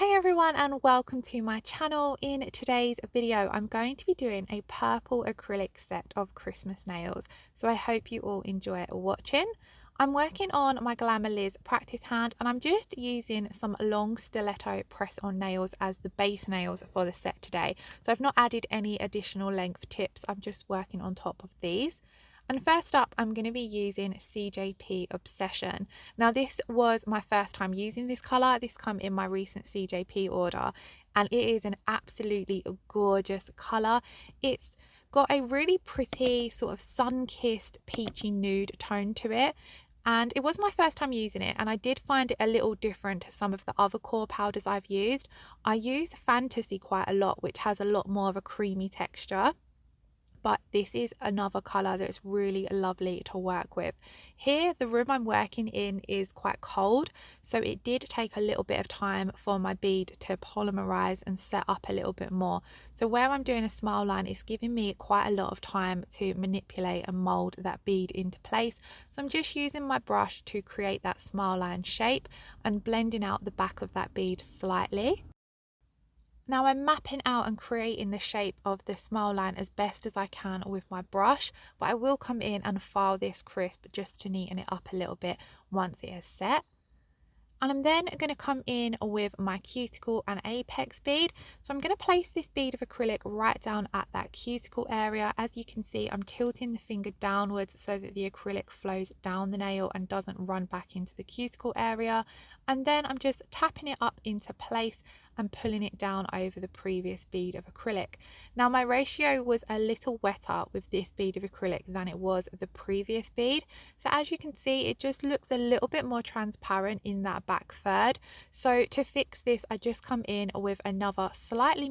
Hey everyone, and welcome to my channel. In today's video I'm going to be doing a purple acrylic set of Christmas nails, so I hope you all enjoy watching. I'm working on my Glamerliz practice hand and I'm just using some long stiletto press on nails as the base nails for the set today. So I've not added any additional length tips, I'm just working on top of these. And first up, I'm going to be using CJP Obsession. Now, this was my first time using this colour. This come in my recent CJP order, and it is an absolutely gorgeous colour. It's got a really pretty sort of sun-kissed peachy nude tone to it. And it was my first time using it, and I did find it a little different to some of the other core powders I've used. I use Fantasy quite a lot, which has a lot more of a creamy texture, but this is another colour that's really lovely to work with. Here, the room I'm working in is quite cold, so it did take a little bit of time for my bead to polymerize and set up a little bit more. So where I'm doing a smile line, it's giving me quite a lot of time to manipulate and mold that bead into place. So I'm just using my brush to create that smile line shape and blending out the back of that bead slightly. Now I'm mapping out and creating the shape of the smile line as best as I can with my brush, but I will come in and file this crisp just to neaten it up a little bit once it has set. And I'm then going to come in with my cuticle and apex bead. So I'm going to place this bead of acrylic right down at that cuticle area. As you can see, I'm tilting the finger downwards so that the acrylic flows down the nail and doesn't run back into the cuticle area. And then I'm just tapping it up into place and pulling it down over the previous bead of acrylic. Now my ratio was a little wetter with this bead of acrylic than it was the previous bead. So as you can see, it just looks a little bit more transparent in that back third. So to fix this, I just come in with another slightly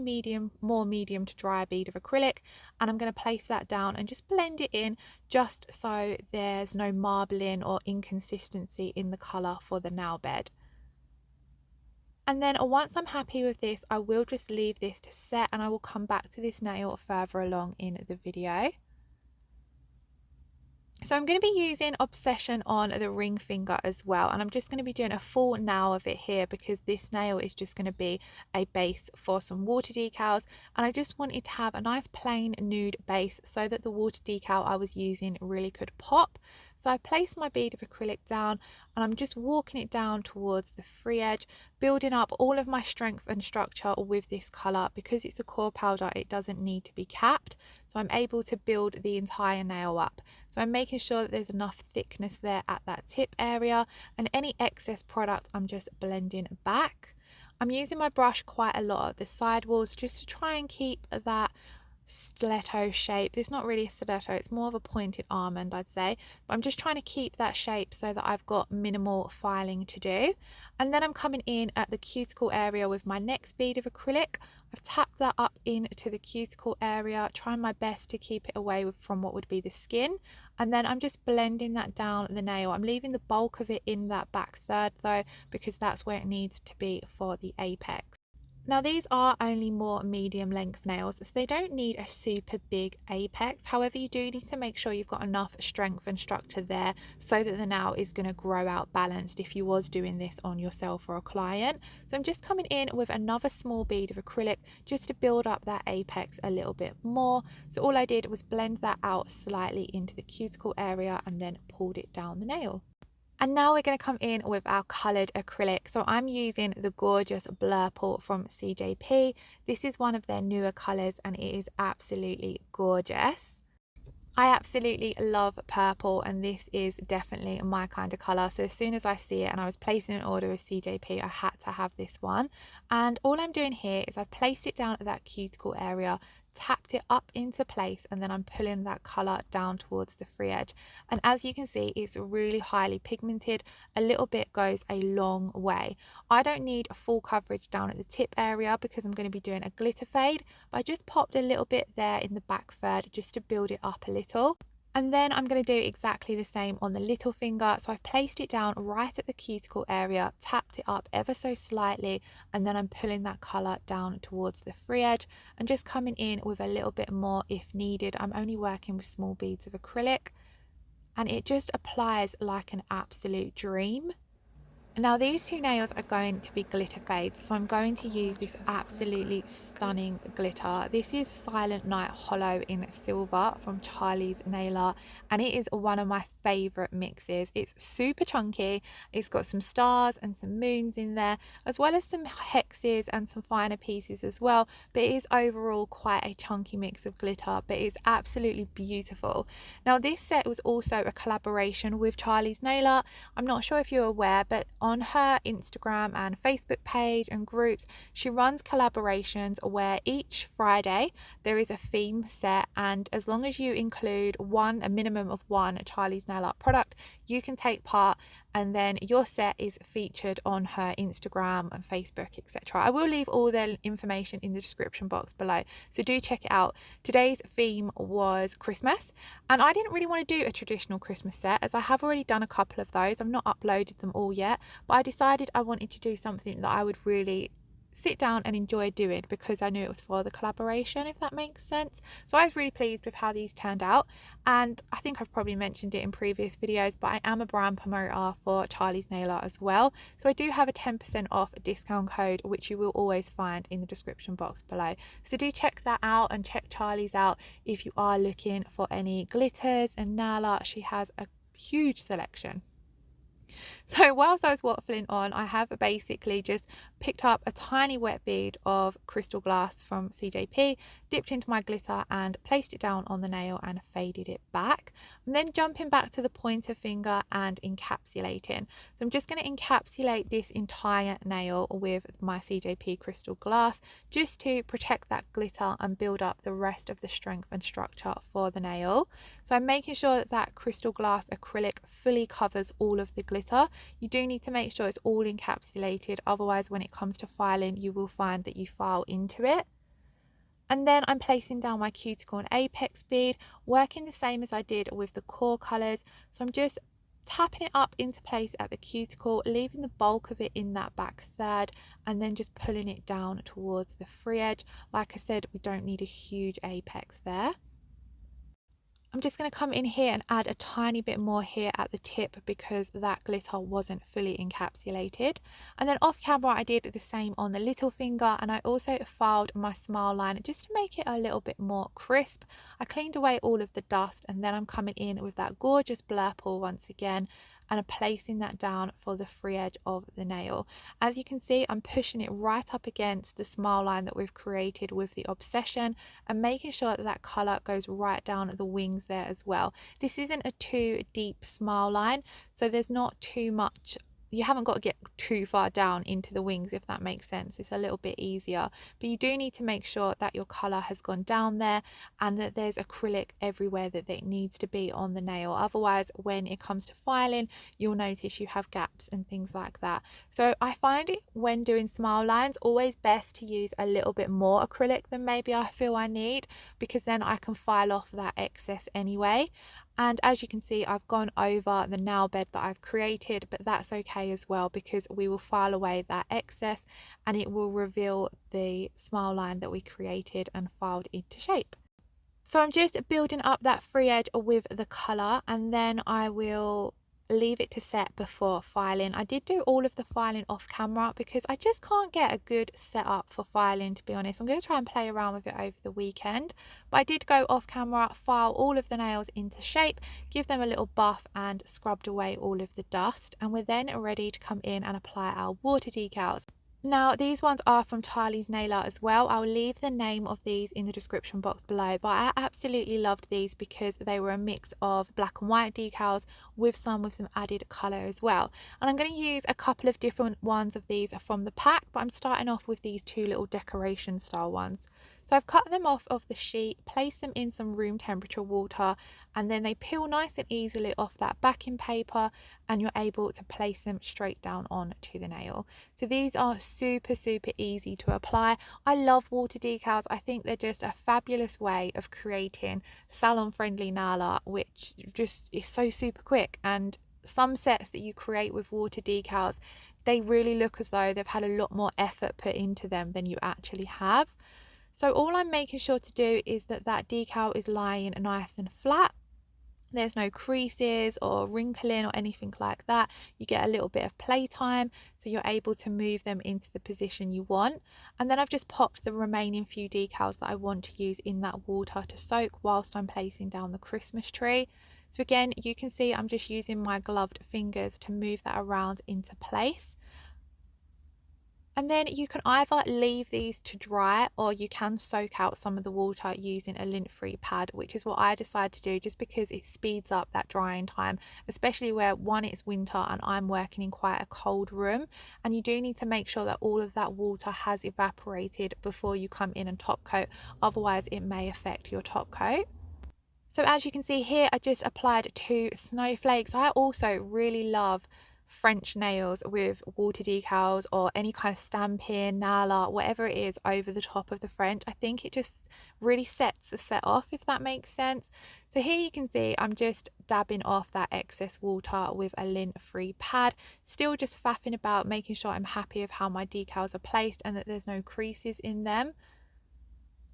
more medium to dry bead of acrylic, and I'm going to place that down and just blend it in just so there's no marbling or inconsistency in the colour for the nail bed. And then once I'm happy with this, I will just leave this to set and I will come back to this nail further along in the video. So I'm going to be using Obsession on the ring finger as well, and I'm just going to be doing a full nail of it here because this nail is just going to be a base for some water decals, and I just wanted to have a nice plain nude base so that the water decal I was using really could pop. So I placed my bead of acrylic down and I'm just walking it down towards the free edge, building up all of my strength and structure with this colour. Because it's a core powder, it doesn't need to be capped, so I'm able to build the entire nail up. So I'm making sure that there's enough thickness there at that tip area, and any excess product I'm just blending back. I'm using my brush quite a lot at the side walls just to try and keep that stiletto shape. It's not really a stiletto, it's more of a pointed almond, I'd say, but I'm just trying to keep that shape so that I've got minimal filing to do. And then I'm coming in at the cuticle area with my next bead of acrylic. I've tapped that up into the cuticle area, trying my best to keep it away from what would be the skin, and then I'm just blending that down the nail. I'm leaving the bulk of it in that back third though, because that's where it needs to be for the apex. Now these are only more medium length nails, so they don't need a super big apex. However, you do need to make sure you've got enough strength and structure there so that the nail is going to grow out balanced if you was doing this on yourself or a client. So I'm just coming in with another small bead of acrylic just to build up that apex a little bit more. So all I did was blend that out slightly into the cuticle area and then pulled it down the nail. And now we're going to come in with our coloured acrylic. So I'm using the gorgeous Blurple from CJP. This is one of their newer colours and it is absolutely gorgeous. I absolutely love purple, and this is definitely my kind of colour. So as soon as I see it, and I was placing an order with CJP, I had to have this one. And all I'm doing here is I've placed it down at that cuticle area, tapped it up into place, and then I'm pulling that colour down towards the free edge. And as you can see, it's really highly pigmented. A little bit goes a long way. I don't need a full coverage down at the tip area because I'm going to be doing a glitter fade, but I just popped a little bit there in the back third just to build it up a little. And then I'm going to do exactly the same on the little finger. So I've placed it down right at the cuticle area, tapped it up ever so slightly, and then I'm pulling that colour down towards the free edge and just coming in with a little bit more if needed. I'm only working with small beads of acrylic and it just applies like an absolute dream. Now these two nails are going to be glitter fades, so I'm going to use this absolutely stunning glitter. This is Silent Night Holo in silver from Charlie's Nail Art, and it is one of my favourite mixes. It's super chunky, it's got some stars and some moons in there, as well as some hexes and some finer pieces as well, but it is overall quite a chunky mix of glitter, but it's absolutely beautiful. Now this set was also a collaboration with Charlie's Nail Art. I'm not sure if you're aware, but on her Instagram and Facebook page and groups, she runs collaborations where each Friday there is a theme set, and as long as you include a minimum of one Charlie's Nail Art product, you can take part, and then your set is featured on her Instagram and Facebook, etc. I will leave all the information in the description box below, so do check it out. Today's theme was Christmas, and I didn't really want to do a traditional Christmas set as I have already done a couple of those. I've not uploaded them all yet, but I decided I wanted to do something that I would really sit down and enjoy doing because I knew it was for the collaboration, if that makes sense. So I was really pleased with how these turned out, and I think I've probably mentioned it in previous videos, but I am a brand promoter for Charlie's Nail Art as well, so I do have a 10% off discount code which you will always find in the description box below. So do check that out and check Charlie's out if you are looking for any glitters and nail art. She has a huge selection. So whilst I was waffling on, I have basically just picked up a tiny wet bead of crystal glass from CJP, dipped into my glitter and placed it down on the nail and faded it back. I'm then jumping back to the pointer finger and encapsulating. So I'm just going to encapsulate this entire nail with my CJP crystal glass just to protect that glitter and build up the rest of the strength and structure for the nail. So I'm making sure that that crystal glass acrylic fully covers all of the glitter. You do need to make sure it's all encapsulated, otherwise when it comes to filing you will find that you file into it. And then I'm placing down my cuticle and apex bead, working the same as I did with the core colours. So I'm just tapping it up into place at the cuticle, leaving the bulk of it in that back third, and then just pulling it down towards the free edge. Like I said, we don't need a huge apex there. I'm just going to come in here and add a tiny bit more here at the tip because that glitter wasn't fully encapsulated. And then off camera I did the same on the little finger, and I also filed my smile line just to make it a little bit more crisp. I cleaned away all of the dust, and then I'm coming in with that gorgeous Blurple once again and placing that down for the free edge of the nail. As you can see, I'm pushing it right up against the smile line that we've created with the Obsession and making sure that that colour goes right down the wings there as well. This isn't a too deep smile line, so there's not too much, you haven't got to get too far down into the wings, if that makes sense. It's a little bit easier, but you do need to make sure that your colour has gone down there and that there's acrylic everywhere that it needs to be on the nail. Otherwise, when it comes to filing, you'll notice you have gaps and things like that. So I find it when doing smile lines always best to use a little bit more acrylic than maybe I feel I need, because then I can file off that excess anyway. And as you can see, I've gone over the nail bed that I've created, but that's okay as well because we will file away that excess and it will reveal the smile line that we created and filed into shape. So I'm just building up that free edge with the colour, and then I will leave it to set before filing. I did do all of the filing off camera because I just can't get a good setup for filing, to be honest. I'm going to try and play around with it over the weekend, but I did go off camera, file all of the nails into shape, give them a little buff and scrubbed away all of the dust, and we're then ready to come in and apply our water decals. Now these ones are from Charlie's Nail Art as well. I'll leave the name of these in the description box below, but I absolutely loved these because they were a mix of black and white decals with some added colour as well. And I'm going to use a couple of different ones of these from the pack, but I'm starting off with these two little decoration style ones. So I've cut them off of the sheet, placed them in some room temperature water, and then they peel nice and easily off that backing paper, and you're able to place them straight down onto the nail. So these are super easy to apply. I love water decals. I think they're just a fabulous way of creating salon friendly nail art, which just is so super quick. And some sets that you create with water decals, they really look as though they've had a lot more effort put into them than you actually have. So all I'm making sure to do is that that decal is lying nice and flat, There's no creases or wrinkling or anything like that. You get a little bit of playtime, so you're able to move them into the position you want. And then I've just popped the remaining few decals that I want to use in that water to soak whilst I'm placing down the Christmas tree. So again, you can see I'm just using my gloved fingers to move that around into place. And then you can either leave these to dry, or you can soak out some of the water using a lint-free pad, which is what I decided to do just because it speeds up that drying time, especially where one, it's winter and I'm working in quite a cold room, and you do need to make sure that all of that water has evaporated before you come in and top coat, otherwise it may affect your top coat. So as you can see here, I just applied 2 snowflakes. I also really love French nails with water decals or any kind of stamping, nail art, whatever it is over the top of the French. I think it just really sets the set off, if that makes sense. So here you can see I'm just dabbing off that excess water with a lint-free pad, still just faffing about, making sure I'm happy with how my decals are placed and that there's no creases in them.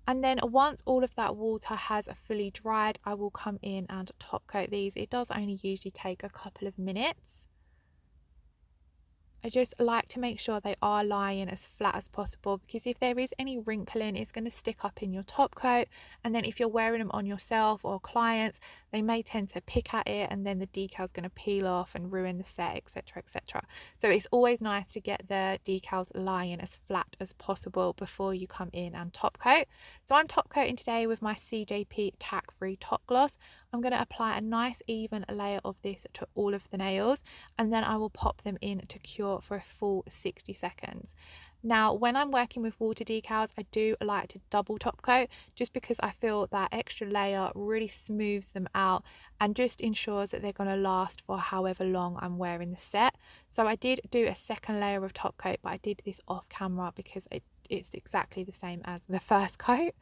And then once all of that water has fully dried, I will come in and top coat these. It does only usually take a couple of minutes. I just like to make sure they are lying as flat as possible, because if there is any wrinkling, it's going to stick up in your top coat, and then if you're wearing them on yourself or clients, they may tend to pick at it, and then the decal's going to peel off and ruin the set, etc, etc. So it's always nice to get the decals lying as flat as possible before you come in and top coat. So I'm top coating today with my CJP tack free top gloss. I'm going to apply a nice even layer of this to all of the nails, and then I will pop them in to cure for a full 60 seconds. Now, when I'm working with water decals, I do like to double top coat, just because I feel that extra layer really smooths them out and just ensures that they're going to last for however long I'm wearing the set. So I did do a second layer of top coat, but I did this off camera because it's exactly the same as the first coat.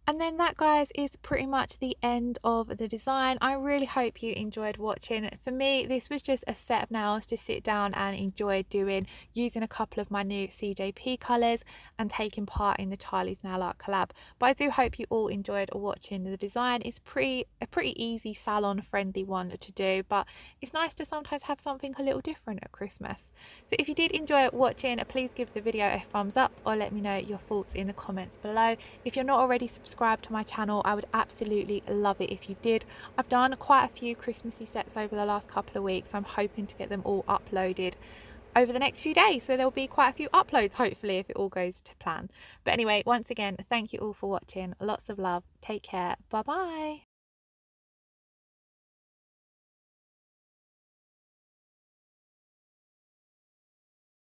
And then that, guys, is pretty much the end of the design. I really hope you enjoyed watching. For me, this was just a set of nails to sit down and enjoy doing, using a couple of my new CJP colours and taking part in the Charlie's Nail Art Collab. But I do hope you all enjoyed watching the design. It's a pretty easy salon friendly one to do, but it's nice to sometimes have something a little different at Christmas. So if you did enjoy watching, please give the video a thumbs up or let me know your thoughts in the comments below. If you're not already subscribed to my channel, I would absolutely love it if you did. I've done quite a few Christmassy sets over the last couple of weeks. I'm hoping to get them all uploaded over the next few days, so there'll be quite a few uploads, hopefully, if it all goes to plan. But anyway, once again, thank you all for watching. Lots of love. Take care. Bye bye.